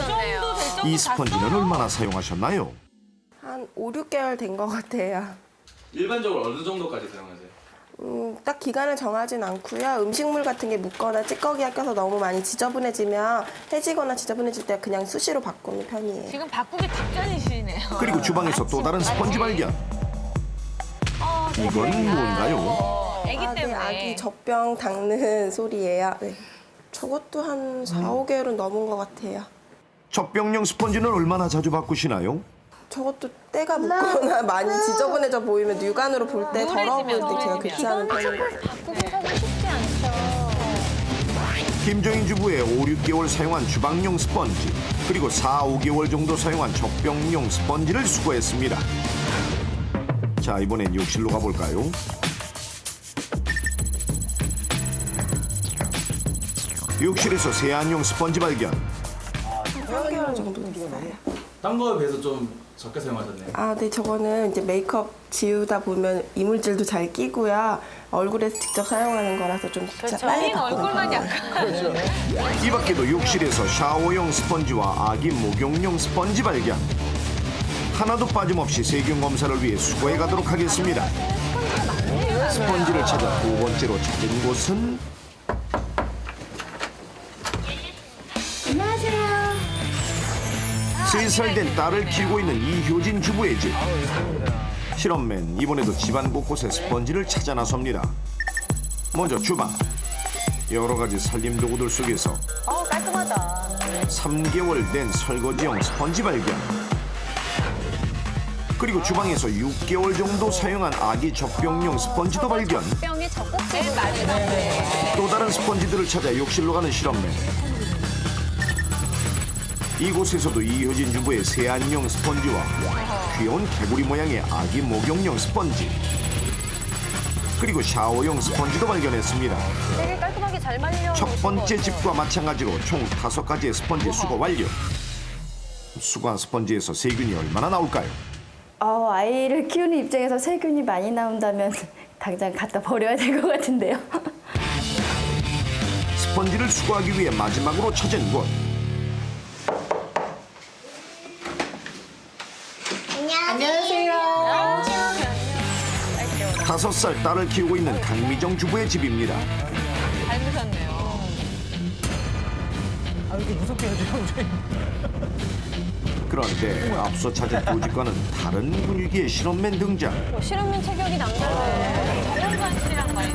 이 스펀지는 얼마나 사용하셨나요? 한 5, 6개월 된 것 같아요. 일반적으로 어느 정도까지 사용하세요? 딱 기간을 정하진 않고요. 음식물 같은 게 묻거나 찌꺼기가 껴서 너무 많이 지저분해지면 해지거나 지저분해질 때 그냥 수시로 바꾸는 편이에요. 지금 바꾸기 직전이시네요. 그리고 주방에서 또 다른 스펀지 발견. 이건 뭔가요? 네, 아기 젖병 닦는 소리예요. 네. 저것도 한 4, 5개월은 넘은 것 같아요. 젖병용 스펀지는 얼마나 자주 바꾸시나요? 저것도 때가 묻거나 많이 지저분해져 보이면 육안으로 볼 때 더러워 보일 때 제가 교체하는 편이에요. 김정인 주부의 5, 6개월 사용한 주방용 스펀지 그리고 4, 5개월 정도 사용한 젖병용 스펀지를 수거했습니다. 자, 이번엔 욕실로 가볼까요? 욕실에서 세안용 스펀지 발견. 4개월 정도 됐어요. 딴 거에 비해서 좀 적게 사용하셨네요. 네, 저거는 이제 메이크업 지우다 보면 이물질도 잘 끼고요. 얼굴에서 직접 사용하는 거라서 좀 빨리 얼굴만 약간. 이 밖에도 욕실에서 샤워용 스펀지와 아기 목욕용 스펀지 발견. 하나도 빠짐없이 세균 검사를 위해 수거해 가도록 하겠습니다. 스펀지를 찾아 두 번째로 찾은 곳은 안녕하세요. 3살 된 딸을 키우고 있는 이효진 주부의 집. 실험맨 이번에도 집안 곳곳에 스펀지를 찾아 나섭니다. 먼저 주방. 여러 가지 살림 도구들 속에서 깔끔하다. 3개월 된 설거지용 스펀지 발견. 그리고 주방에서 6개월 정도 사용한 아기 젖병용 스펀지도 발견. 젖병에 젖꼭지를 많이 또 다른 스펀지들을 찾아 욕실로 가는 실험맨. 이곳에서도 이효진 주부의 세안용 스펀지와 귀여운 개구리 모양의 아기 목욕용 스펀지 그리고 샤워용 스펀지도 발견했습니다. 되게 깔끔하게 잘 말려. 첫 번째 집과 마찬가지로 총 5가지의 스펀지 수거 완료. 수거한 스펀지에서 세균이 얼마나 나올까요? 아이를 키우는 입장에서 세균이 많이 나온다면 당장 갖다 버려야 될 것 같은데요. 스펀지를 수거하기 위해 마지막으로 찾은 곳. 안녕하세요. 5살 딸을 키우고 있는 강미정 주부의 집입니다. 닮으셨네요. 이렇게 무섭게 해야죠. 그런데 앞서 찾은 두 집과는 다른 분위기의 실험맨 등장. 실험맨 체격이 남다르네. 정원관실이랑 많이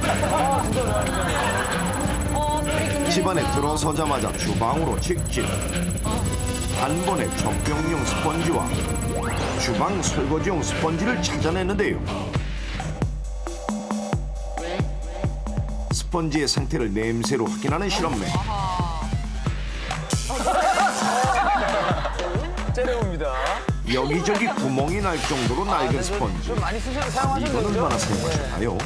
집안에 들어서자마자 주방으로 직진. 단번에 젖병용 스펀지와 주방 설거지용 스펀지를 찾아내는데요. 스펀지의 상태를 냄새로 확인하는 실험맨. 째려봅니다. 여기저기 구멍이 날 정도로 낡은 스펀지. 좀 많이 이건 얼마나 사용하셨나요?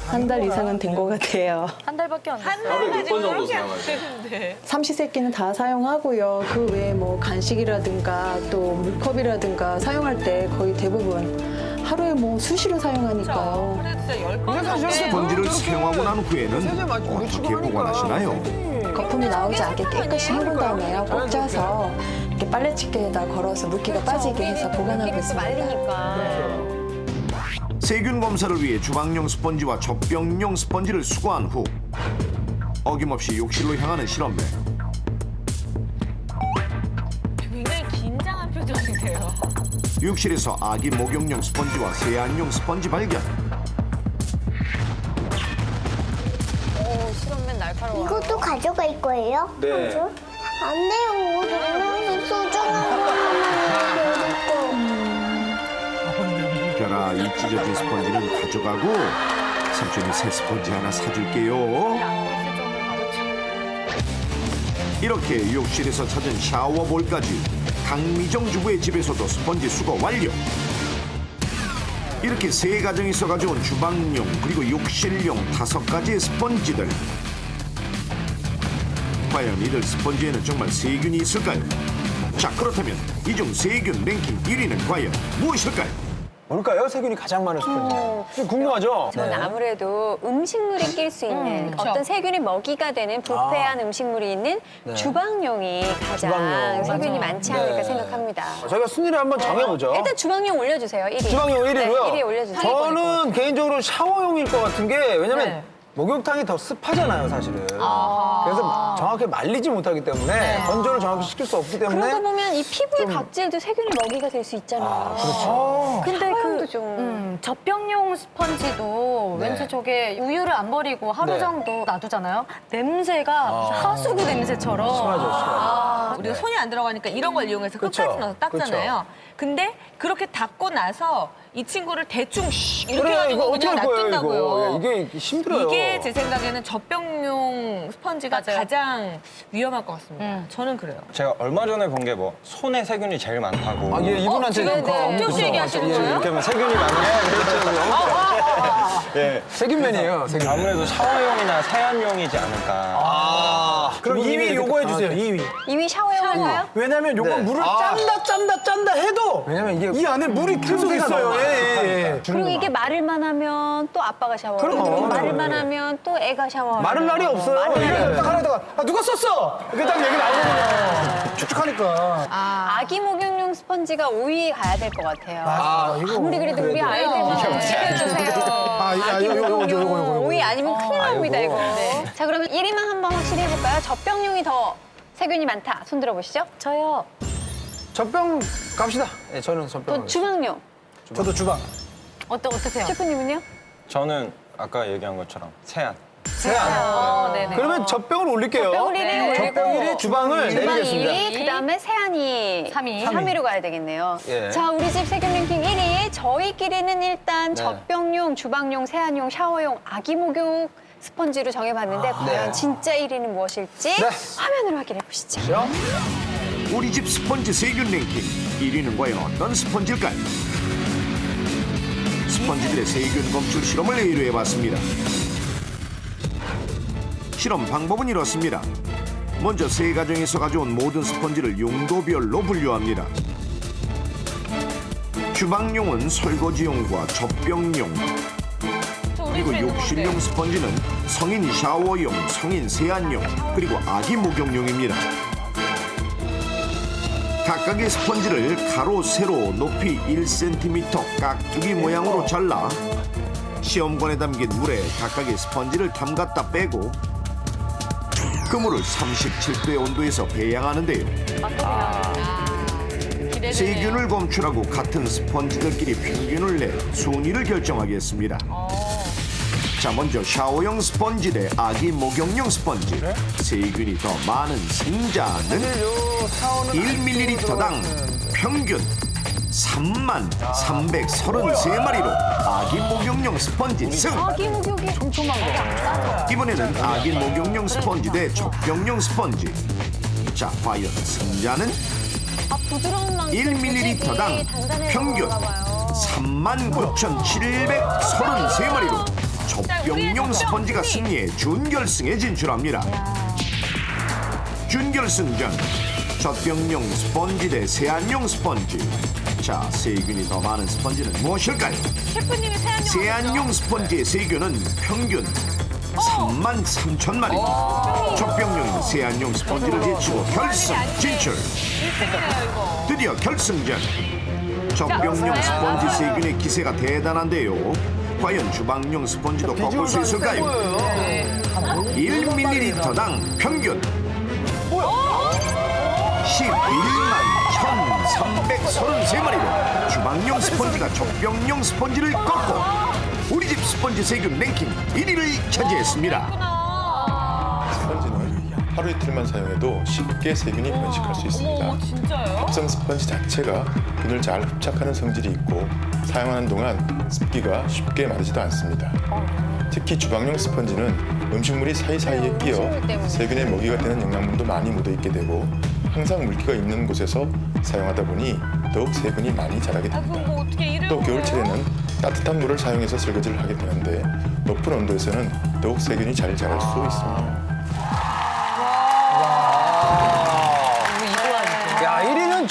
한 달 이상은 된 것 같아요. 한 달밖에 안 됐어요. 하루에 몇 번 정도 사용하세요? 삼시세끼는 다 사용하고요. 그 외에 뭐 간식이라든가 또 물컵이라든가 사용할 때 거의 대부분 하루에 뭐 수시로 사용하니까요. 스펀지를 사용하고 난 후에는 어떻게 보관하시나요? 거품이 나오지 않게 깨끗이 헹군 다음에요. 꼭 짜서 이렇게 빨래집게에다 걸어서 물기가 빠지게 해서 보관하고 있습니다. 세균 검사를 위해 주방용 스펀지와 젖병용 스펀지를 수거한 후 어김없이 욕실로 향하는 실험맨. 굉장히 긴장한 표정이세요. 욕실에서 아기 목욕용 스펀지와 세안용 스펀지 발견. 실험맨 날카로워. 이것도 가져갈 거예요? 네. 안 돼요. 너무 소중한 거예요. 별아, 이 찢어진 스펀지는 가져가고 삼촌이 새 스펀지 하나 사줄게요. 이렇게 욕실에서 찾은 샤워볼까지 강미정 주부의 집에서도 스펀지 수거 완료. 이렇게 세 가정에서 가져온 주방용 그리고 욕실용 5가지의 스펀지들. 과연 이들 스펀지에는 정말 세균이 있을까요? 자, 그렇다면 이 중 세균 랭킹 1위는 과연 무엇일까요? 뭘까요? 세균이 가장 많은 스펀지. 좀 궁금하죠? 저는 아무래도 음식물이 낄 수 있는 어떤 세균이 먹이가 되는 부패한 음식물이 있는 네. 주방용이 가장 주방용. 세균이 맞아. 많지 않을까 네. 생각합니다. 저희가 순위를 한번 정해보죠. 일단 주방용 올려주세요, 1위. 주방용 1위로요? 네, 1위 올려주세요. 저는 개인적으로 샤워용일 것 같은 게 왜냐면 목욕탕이 더 습하잖아요, 사실은. 그래서 정확히 말리지 못하기 때문에 건조를 정확히 시킬 수 없기 때문에 그러고 보면 이 피부의 각질도 세균이 먹이가 될 수 있잖아요. 그렇죠. 근데 샤워용도 그 좀. 젖병용 스펀지도 네. 왠지 저게 우유를 안 버리고 하루 네. 정도 놔두잖아요. 냄새가 하수구 냄새처럼. 심하죠. 우리가 손이 안 들어가니까 이런 걸 이용해서 그쵸. 끝까지 넣어서 닦잖아요. 근데 그렇게 닦고 나서 이 친구를 대충 이렇게 그래, 해가지고 이거 어떻게 그냥 할 거예요, 놔둔다고요. 이거? 이게 힘들어요. 이게 제 생각에는 젖병용 스펀지가 가장 위험할 것 같습니다. 저는 그래요. 제가 얼마 전에 본 게 뭐 손에 세균이 제일 많다고. 아, 예, 이분한테 지금 엄청 씨 얘기하시는 거예요? 이렇게 하면 세균이 많은데. 예. 세균면이에요, 세균. 아무래도 샤워용이나 세안용이지 않을까. 그럼 2위 요거 해주세요. 2위. 2위 샤워용인가요? 왜냐면 요건 네. 물을 짠다 해도 왜냐면 이게 이 안에 물이 계속 있어요. 예. 그리고 이게 마를만 하면 또 아빠가 샤워하고 그럼. 마를만 하면 또 애가 샤워하고 마를 날이 없어요. 이걸 딱 하려다가 누가 썼어? 이게 딱 얘기 나오거든요. 축축하니까. 아기 목욕용 스펀지가 5위 가야 될 것 같아요. 이거 아무리 그래도 우리 아이들만 지켜주세요. 요거. 5위 아니면 큰일 납니다, 이거. 자, 그러면 1위만 한번 확실히 해볼까요? 젖병용이 더 세균이 많다. 손 들어보시죠. 저요. 젖병 갑시다. 네, 저는 젖병. 또 주방용. 저도 주방. 어떠세요? 셰프님은요? 저는 아까 얘기한 것처럼 세안. 네네. 그러면 젖병을 올릴게요. 젖병을 1위 올리고 젖병 1위, 주방을 주방 내리겠습니다. 2위, 그다음에 세안이 3위로 가야 되겠네요. 예. 자, 우리 집 세균 랭킹 1위. 저희끼리는 일단 젖병용, 주방용, 세안용, 샤워용, 아기 목욕 스펀지로 정해봤는데 과연 진짜 1위는 무엇일지 화면으로 확인해 보시죠. 우리 집 스펀지 세균 랭킹 1위는 과연 어떤 스펀지일까요? 스펀지들의 세균 검출 실험을 의뢰해봤습니다. 실험 방법은 이렇습니다. 먼저 세 가정에서 가져온 모든 스펀지를 용도별로 분류합니다. 주방용은 설거지용과 젖병용, 그리고 욕실용 스펀지는 성인 샤워용, 성인 세안용, 그리고 아기 목욕용입니다. 각각의 스펀지를 가로, 세로, 높이 1cm 깍두기 모양으로 잘라 시험관에 담긴 물에 각각의 스펀지를 담갔다 빼고 그 물을 37도의 온도에서 배양하는데요. 세균을 검출하고 같은 스펀지들끼리 평균을 내 순위를 결정하겠습니다. 자, 먼저 샤워용 스펀지 대 아기 목욕용 스펀지. 세균이 더 많은 승자는 1ml당 평균 3333마리로 아기 목욕용 스펀지 승. 아기 목욕이 촘촘한 거. 이번에는 아기 목욕용 스펀지 대 젖병용 스펀지. 자, 과연 승자는 부드러운 만큼 1ml당 평균 39,733마리로 젖병용 스펀지가 승리해 준결승에 진출합니다. 준결승전 젖병용 스펀지 대 세안용 스펀지. 자, 세균이 더 많은 스펀지는 무엇일까요? 셰프님이 세안용 스펀지의 세균은 평균 33,000마리. 젖병용은 세안용 스펀지를 제치고 결승 진출. 드디어 결승전. 젖병용 스펀지 세균의 기세가 대단한데요. 과연 주방용 스펀지도 꺾을 수 있을까요? 1ml당 평균 11만 1,333마리로 주방용 스펀지가 젖병용 스펀지를 꺾고 우리 집 스펀지 세균 랭킹 1위를 차지했습니다. 스펀지는 하루 이틀만 사용해도 쉽게 세균이 번식할 수 있습니다. 진짜요? 합성 스펀지 자체가 균을 잘 흡착하는 성질이 있고 사용하는 동안 습기가 쉽게 마르지도 않습니다. 특히 주방용 스펀지는 음식물이 사이사이에 끼어 세균의 먹이가 되는 영양분도 많이 묻어있게 되고 항상 물기가 있는 곳에서 사용하다 보니 더욱 세균이 많이 자라게 됩니다. 또 겨울철에는 따뜻한 물을 사용해서 설거지를 하게 되는데 높은 온도에서는 더욱 세균이 잘 자랄 수 있습니다.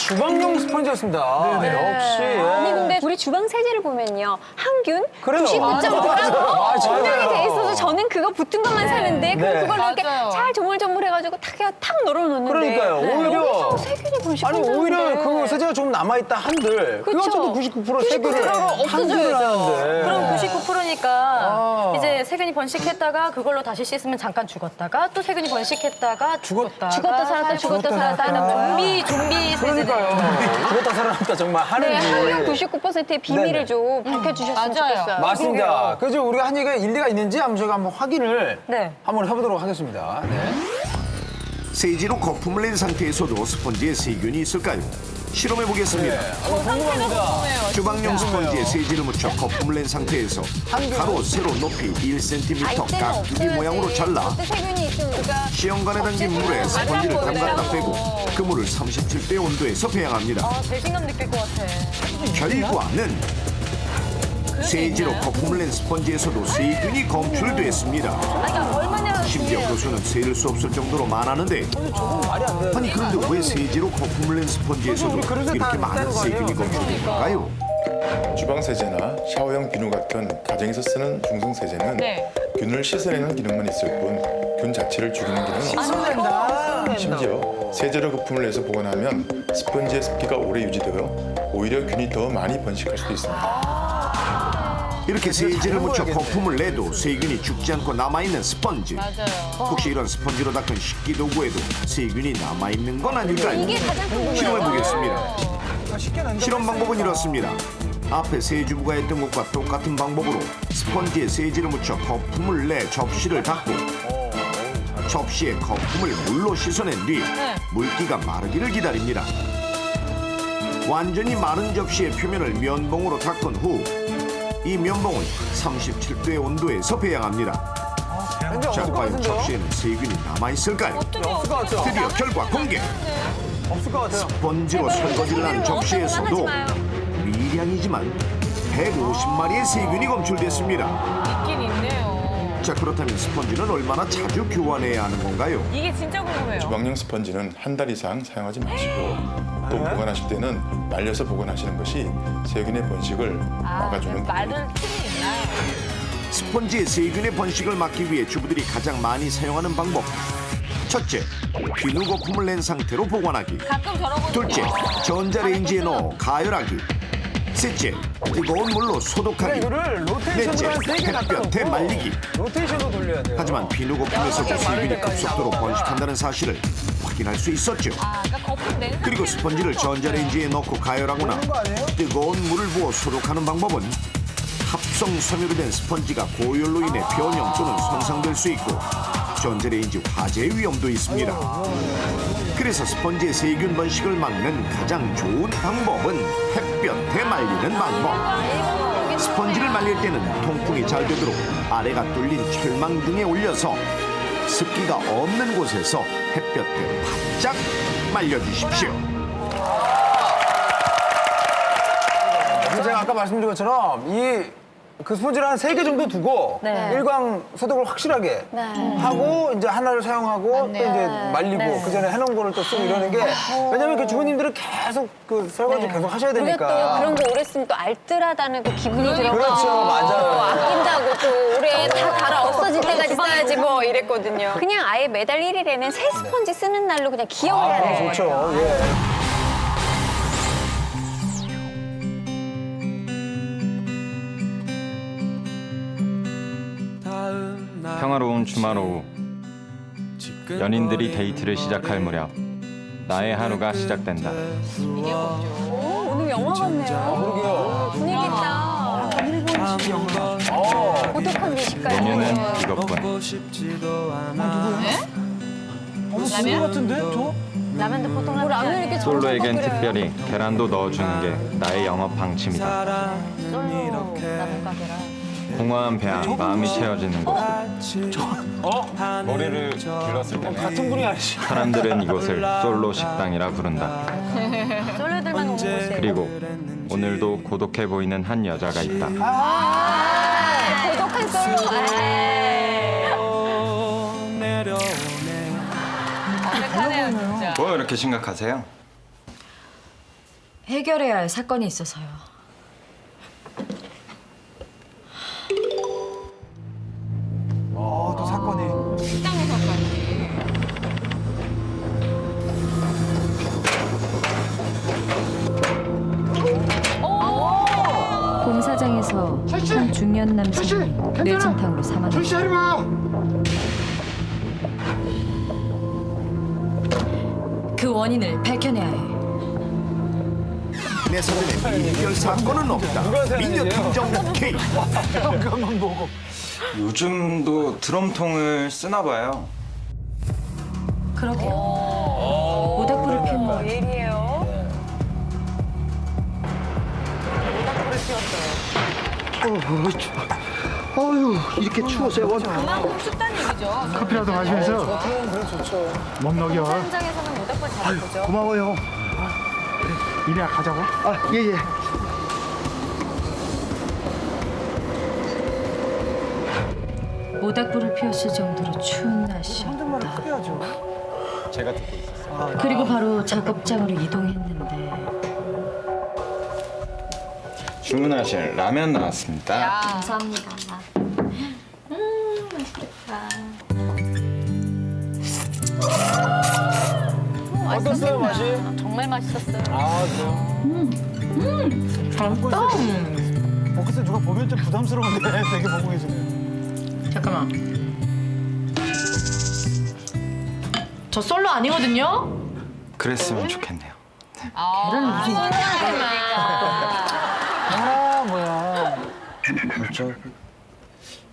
주방용 스펀지였습니다. 네. 역시. 예. 아니 근데 우리 주방 세제를 보면요 항균 그래요. 99.5라고 증명이 맞아요. 돼 있어서 저는 그거 붙은 것만 사는데 네. 그걸 이렇게 잘 조물조물해가지고 탁 널어놓는데 그러니까요. 오히려 여기서 세균이 번식한다는데 아니 오히려 그 세제가 좀 남아있다 한들 그것도 99% 세균을 항균을 하는데. 그럼 99%니까 이제 세균이 번식했다가 그걸로 다시 씻으면 잠깐 죽었다가 또 세균이 번식했다가 죽었다 살았다 죽었다 살았다 하는 좀비 세제네. 그러니까요. 죽었다 살아났다 정말 하는지. 항균 99%의 비밀을 네네. 좀 밝혀주셨으면 좋겠어요. 맞습니다. 그래서 우리가 한 얘기가 일리가 있는지 한번 저희가 한번 확인을 한번 해보도록 하겠습니다. 네. 세제로 거품을 낸 상태에서도 스펀지에 세균이 있을까요? 실험해 보겠습니다. 주방용 스펀지에 세제를 묻혀 거품을 낸 상태에서 가로, 세로 높이 1cm 깍두기 모양으로 잘라 시험관에 담긴 물에 스펀지를 담갔다 빼고 그 물을 37대 온도에서 배양합니다. 배신감 느낄 것 같아. 결과는 세제로 거품을 낸 스펀지에서도 세균이 검출됐습니다. 심지어 그 수는 셀 수 없을 정도로 많았는데 아니 그런데 왜 세제로 거품을 낸 스펀지에서도 이렇게 많은 세균이 검출된 걸까요? 주방 세제나 샤워용 비누 같은 가정에서 쓰는 중성 세제는 균을 씻어내는 기능만 있을 뿐 균 자체를 죽이는 기능은 없습니다. 심지어 세제로 거품을 내서 보관하면 스펀지의 습기가 오래 유지되어 오히려 균이 더 많이 번식할 수도 있습니다. 이렇게 세제를 묻혀 거품을 내도 세균이 죽지 않고 남아있는 스펀지. 혹시 이런 스펀지로 닦은 식기 도구에도 세균이 남아있는 건 아닐까요? 실험해보겠습니다. 실험 방법은 이렇습니다. 앞에 세주부가 했던 것과 똑같은 방법으로 스펀지에 세제를 묻혀 거품을 내 접시를 닫고 접시에 거품을 물로 씻어낸 뒤 물기가 마르기를 기다립니다. 완전히 마른 접시의 표면을 면봉으로 닦은 후 이 면봉은 37도의 온도에서 배양합니다. 자, 과연 접시에는 세균이 남아있을까요? 드디어 결과 공개! 없을 것 같아요. 스펀지로 설거지를 한 접시에서도 미량이지만 150마리의 세균이 검출됐습니다. 있긴 있네요. 자, 그렇다면 스펀지는 얼마나 자주 교환해야 하는 건가요? 이게 진짜 궁금해요. 주방용 스펀지는 한 달 이상 사용하지 마시고 또 보관하실 때는 말려서 보관하시는 것이 세균의 번식을 막아주는 말은 틀이 있나요? 스펀지의 세균의 번식을 막기 위해 주부들이 가장 많이 사용하는 방법. 첫째, 비누 거품을 낸 상태로 보관하기. 가끔 저런 거 둘째, 전자레인지에 넣어 가열하기. 셋째, 뜨거운 물로 소독하기. 넷째, 햇볕에 말리기. 로테이션도 돌려야 돼요. 하지만 비누 거품에서도 세균이 급속도로 번식한다는 사실을 확인할 수 있었죠. 그리고 스펀지를 전자레인지에 넣고 가열하거나 뜨거운 물을 부어 소독하는 방법은 합성 섬유로 된 스펀지가 고열로 인해 변형 또는 손상될 수 있고 전자레인지 화재의 위험도 있습니다. 그래서 스펀지의 세균 번식을 막는 가장 좋은 방법은 햇볕에 말리는 방법. 스펀지를 말릴 때는 통풍이 잘 되도록 아래가 뚫린 철망 등에 올려서 습기가 없는 곳에서 햇볕에 바짝 말려주십시오. 제가 아까 말씀드린 것처럼 그 스펀지를 한 3개 정도 두고 일광 소독을 확실하게 하고 이제 하나를 사용하고 또 이제 말리고 그 전에 해놓은 거를 또 쓰고 이러는 게 왜냐면 그 주부님들은 계속 그 설거지 계속 하셔야 우리가 되니까. 또 그런 거 오래 쓰면 또 알뜰하다는 또 기분이 들어가고 그렇죠, 맞아요. 아낀다고 또 올해 다 갈아 없어질 때까지 써야지 뭐 이랬거든요. 그냥 아예 매달 1일에는 새 스펀지 쓰는 날로 그냥 기억을 해야 돼요. 좋죠. 예. 평화로운 주말 오후 연인들이 데이트를 시작할 무렵 나의 하루가 시작된다. 오늘 영화 같네요. 분위기 있다. 고독한 미식가요. 메뉴는 이것뿐. 라면 같은데? 저? 라면도 보통 라면 이렇게 솔로에겐 특별히 계란도 넣어주는 게 나의 영업 방침이다. 솔로 라면 가게라. 공허한 배와 마음이 채워지는 곳. 머리를 길렀을 때는 같은 분이 아니시. 사람들은 이곳을 솔로 식당이라 부른다. 솔로들만 오는 곳이에요. 그리고 오늘도 고독해 보이는 한 여자가 있다. 고독한 솔로. 뭐 이렇게 심각하세요? 해결해야 할 사건이 있어서요. 또 사건이. 식당의 사건이. 공사장에서 한 중년 남성이 뇌진탕으로 사망했습니다. 그 원인을 밝혀내야 해. 내 사전에 미결 사건은 없다. 미녀 탐정 K. 잠깐만 보고. 요즘도 드럼통을 쓰나 봐요. 그러게요. 모닥불을 피운 거 예리해요. 어휴, 이렇게 추워서 그만큼 춥다는 얘기죠. 커피라도 마시면서 그럼 좋죠. 몸 녹여. 현장에서는 모닥불 잘 보죠. 고마워요. 이래야 가자고. 예. 모닥불을 피웠을 정도로 추운 날씨였다. 제가 듣고 있었어요. 그리고 바로 작업장으로 이동했는데 주문하실 라면 나왔습니다. 감사합니다. 어땠어요, 맛이? 정말 맛있었어요. 아, 그래요? 글쎄 누가 보면 좀 부담스러운데 되게 보고 계시네요. 잠깐만. 저 솔로 아니거든요? 그랬으면 좋겠네요. 계란을 무슨 뭐야. 발자국.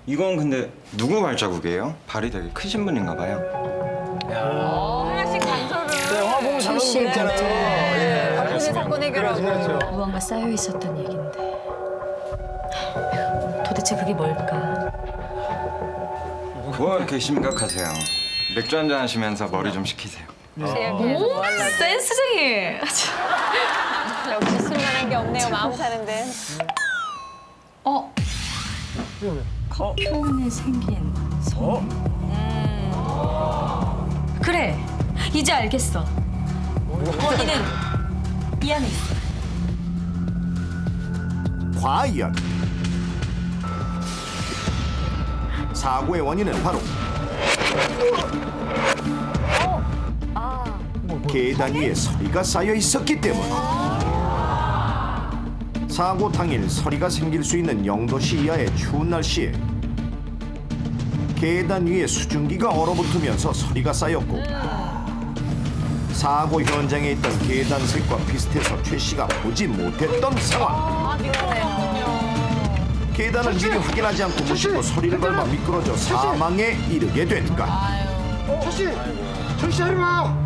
이건 근데 누구 발자국이에요? 발이 되게 크신 분인가 봐요. 하나씩 단서를. 화봉 장군 있잖아요. 바쁘게 사건 해결하고. 무언가 쌓여 있었던 얘긴데 도대체 그게 뭘까? 뭐 이렇게 심각하세요? 맥주 한잔 하시면서 머리 좀 식히세요. 센스쟁이. 역시 쓸만한 게 없네요. 마음 사는데. 컵 표면에 생긴 솜. 그래. 이제 알겠어. 원인은 이 안에 있어. 과연 사고의 원인은 바로 계단 위에 서리가 쌓여 있었기 때문. 사고 당일 서리가 생길 수 있는 0도씨 이하의 추운 날씨에 계단 위에 수증기가 얼어붙으면서 서리가 쌓였고 사고 현장에 있던 계단색과 비슷해서 최 씨가 보지 못했던 상황. 계단을 미리 확인하지 않고 무심코 서리를 밟아 미끄러져 사망에 이르게 된 것. 철씨 하지 마.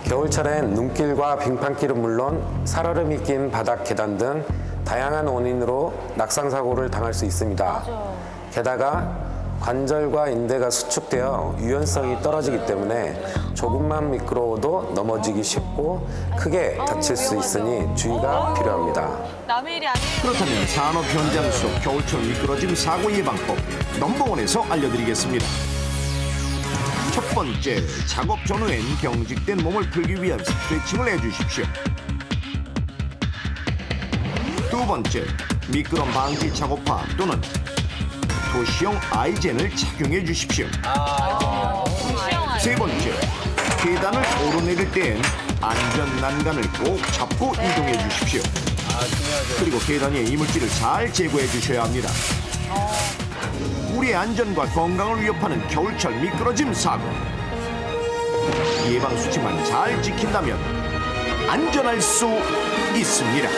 겨울철엔 눈길과 빙판길은 물론 살얼음이 낀 바닥 계단 등 다양한 원인으로 낙상 사고를 당할 수 있습니다. 게다가 관절과 인대가 수축되어 유연성이 떨어지기 때문에 조금만 미끄러워도 넘어지기 쉽고 크게 다칠 수 있으니 주의가 필요합니다. 남의 일이 아니에요. 그렇다면 산업 현장 속 겨울철 미끄러짐 사고 예방법 넘버원에서 알려드리겠습니다. 첫 번째, 작업 전후엔 경직된 몸을 풀기 위한 스트레칭을 해주십시오. 두 번째, 미끄럼 방지 작업화 또는 도시형 아이젠을 착용해 주십시오. 세 번째, 계단을 오르내릴 땐 안전 난간을 꼭 잡고 이동해 주십시오. 그리고 계단 위에 이물질을 잘 제거해 주셔야 합니다. 우리의 안전과 건강을 위협하는 겨울철 미끄러짐 사고. 예방 수칙만 잘 지킨다면 안전할 수 있습니다.